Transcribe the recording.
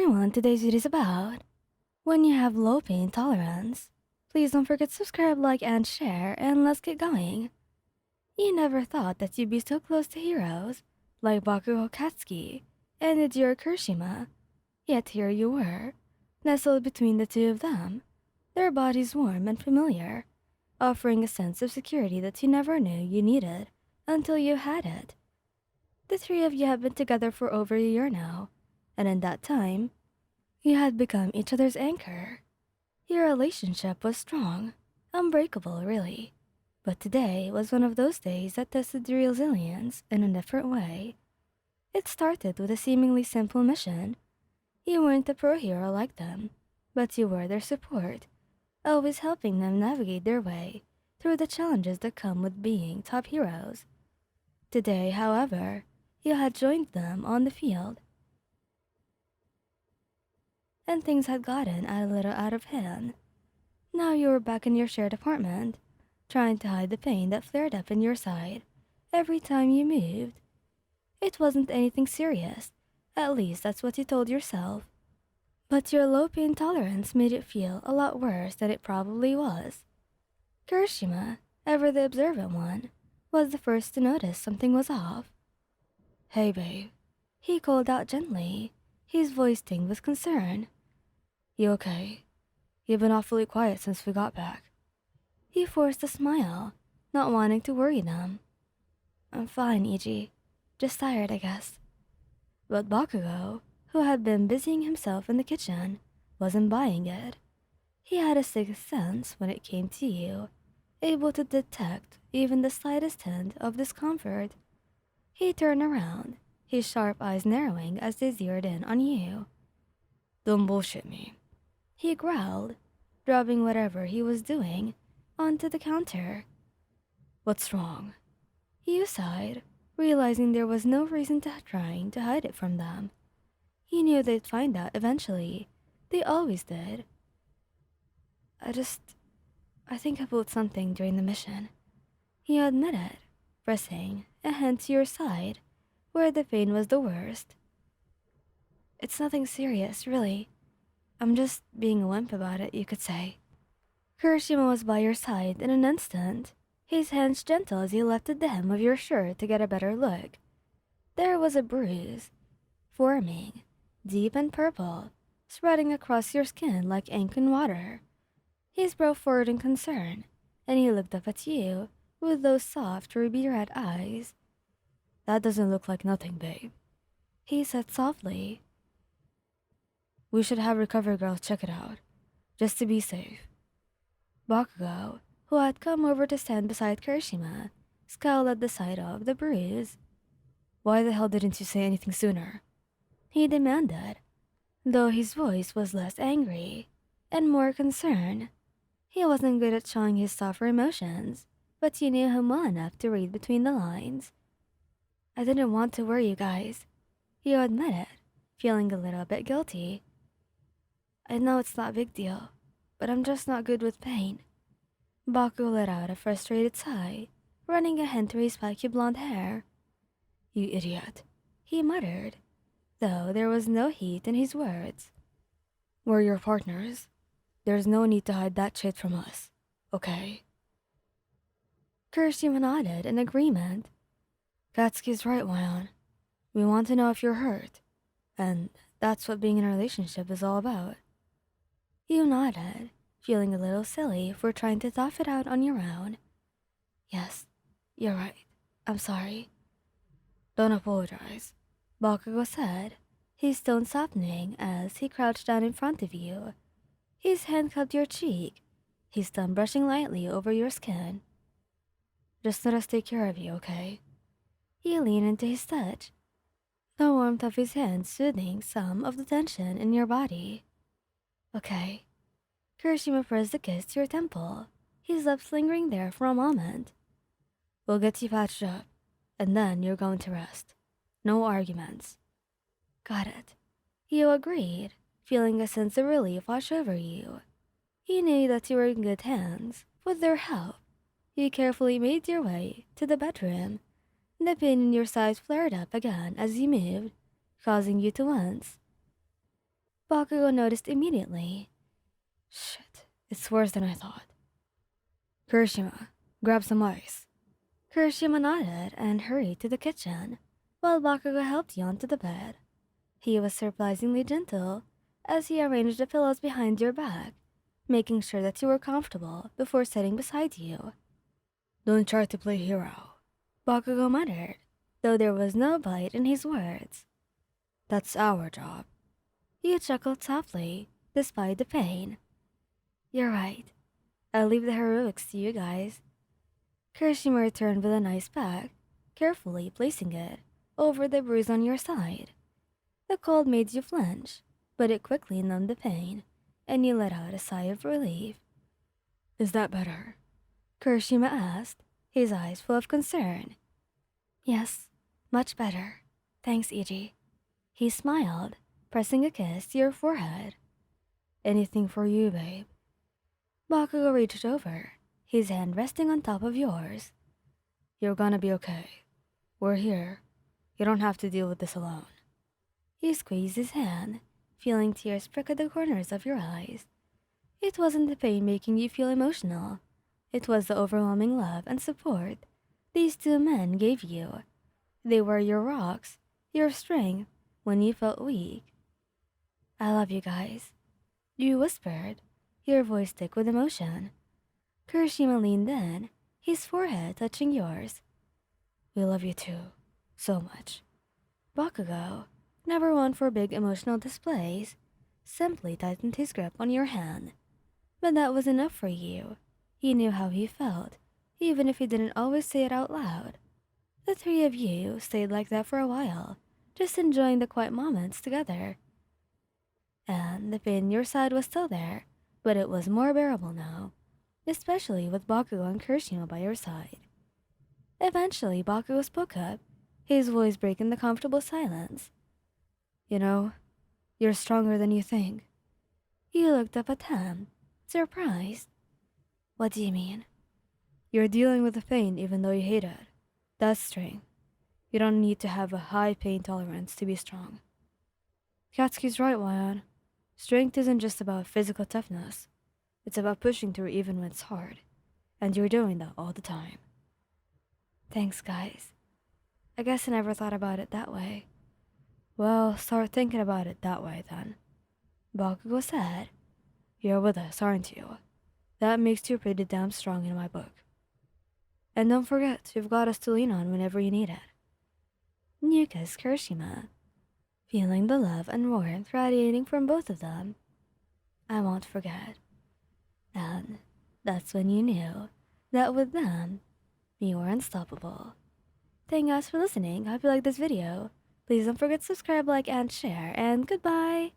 everyone, today's video is about when you have low pain tolerance. Please don't forget to subscribe, like, and share, and let's get going. You never thought that you'd be so close to heroes like Bakugo Katsuki and Ijiro Kirishima, yet here you were, nestled between the two of them, their bodies warm and familiar, offering a sense of security that you never knew you needed until you had it. The three of you have been together for over a year now, and in that time, you had become each other's anchor. Your relationship was strong, unbreakable, really. But today was one of those days that tested your resilience in a different way. It started with a seemingly simple mission. You weren't a pro hero like them, but you were their support, always helping them navigate their way through the challenges that come with being top heroes. Today, however, you had joined them on the field, and things had gotten a little out of hand. Now you were back in your shared apartment, trying to hide the pain that flared up in your side every time you moved. It wasn't anything serious, at least that's what you told yourself. But your low pain tolerance made it feel a lot worse than it probably was. Kirishima, ever the observant one, was the first to notice something was off. "Hey babe," he called out gently, his voice tinged with concern. "You okay? You've been awfully quiet since we got back." He forced a smile, not wanting to worry them. "I'm fine, Iji. Just tired, I guess." But Bakugo, who had been busying himself in the kitchen, wasn't buying it. He had a sixth sense when it came to you, able to detect even the slightest hint of discomfort. He turned around, his sharp eyes narrowing as they zeroed in on you. "Don't bullshit me," he growled, dropping whatever he was doing onto the counter. "What's wrong?" You sighed, realizing there was no reason to trying to hide it from them. He knew they'd find out eventually. They always did. I think I pulled something during the mission," he admitted, pressing a hand to your side, where the pain was the worst. "It's nothing serious, really. I'm just being a wimp about it, you could say." Kirishima was by your side in an instant, his hands gentle as he lifted the hem of your shirt to get a better look. There was a bruise, forming, deep and purple, spreading across your skin like ink and water. His brow furrowed in concern, and he looked up at you with those soft ruby red eyes. "That doesn't look like nothing, babe," he said softly. "We should have recovery girls check it out, just to be safe." Bakugo, who had come over to stand beside Kirishima, scowled at the sight of the bruise. "Why the hell didn't you say anything sooner?" he demanded, though his voice was less angry and more concerned. He wasn't good at showing his softer emotions, but you knew him well enough to read between the lines. "I didn't want to worry you guys," he admitted, feeling a little bit guilty. "I know it's not a big deal, but I'm just not good with pain." Baku let out a frustrated sigh, running a hand through his spiky blonde hair. "You idiot," he muttered, though there was no heat in his words. "We're your partners. There's no need to hide that shit from us, okay?" Kirishima nodded in agreement. "Katsuki's right, Wyon. We want to know if you're hurt, and that's what being in a relationship is all about." You nodded, feeling a little silly for trying to tough it out on your own. "Yes, you're right. I'm sorry." "Don't apologize," Bakugo said, his tone softening as he crouched down in front of you. His hand cupped your cheek, his thumb brushing lightly over your skin. "Just let us take care of you, okay?" He leaned into his touch, the warmth of his hand soothing some of the tension in your body. "Okay." Kirishima pressed a kiss to your temple, his lips lingering there for a moment. "We'll get you patched up, and then you're going to rest. No arguments." "Got it." You agreed, feeling a sense of relief wash over you. You knew that you were in good hands. With their help, you carefully made your way to the bedroom. The pain in your side flared up again as you moved, causing you to wince. Bakugo noticed immediately. Shit, it's worse than I thought. Kirishima, grab some ice. Kirishima nodded and hurried to the kitchen, while Bakugo helped you onto the bed. He was surprisingly gentle as he arranged the pillows behind your back, making sure that you were comfortable before sitting beside you. Don't try to play hero, Bakugo muttered, though there was no bite in his words. That's our job. You chuckled softly, despite the pain. You're right. I'll leave the heroics to you guys. Kirishima returned with an ice pack, carefully placing it over the bruise on your side. The cold made you flinch, but it quickly numbed the pain, and you let out a sigh of relief. Is that better? Kirishima asked, his eyes full of concern. Yes, much better. Thanks, Iji. He smiled, pressing a kiss to your forehead. Anything for you, babe. Bakugo reached over, his hand resting on top of yours. You're gonna be okay. We're here. You don't have to deal with this alone. You squeezed his hand, feeling tears prick at the corners of your eyes. It wasn't the pain making you feel emotional. It was the overwhelming love and support these two men gave you. They were your rocks, your strength when you felt weak. I love you guys, you whispered, your voice thick with emotion. Kirishima leaned in, his forehead touching yours. We love you too, so much. Bakugo, never one for big emotional displays, simply tightened his grip on your hand. But that was enough for you. He knew how he felt, even if he didn't always say it out loud. The three of you stayed like that for a while, just enjoying the quiet moments together. And the pain in your side was still there, but it was more bearable now, especially with Bakugo and Kirishima by your side. Eventually, Bakugo spoke up, his voice breaking the comfortable silence. You know, you're stronger than you think. You looked up at him, surprised. What do you mean? You're dealing with the pain even though you hate it. That's strength. You don't need to have a high pain tolerance to be strong. Katsuki's right, Wyan. Strength isn't just about physical toughness. It's about pushing through even when it's hard. And you're doing that all the time. Thanks, guys. I guess I never thought about it that way. Well, start thinking about it that way then. Bakugo said, You're with us, aren't you? That makes you pretty damn strong in my book. And don't forget, you've got us to lean on whenever you need it. You kissed Kirishima, feeling the love and warmth radiating from both of them. I won't forget. And that's when you knew that with them, you were unstoppable. Thank you guys for listening. I hope you liked this video. Please don't forget to subscribe, like, and share, and goodbye!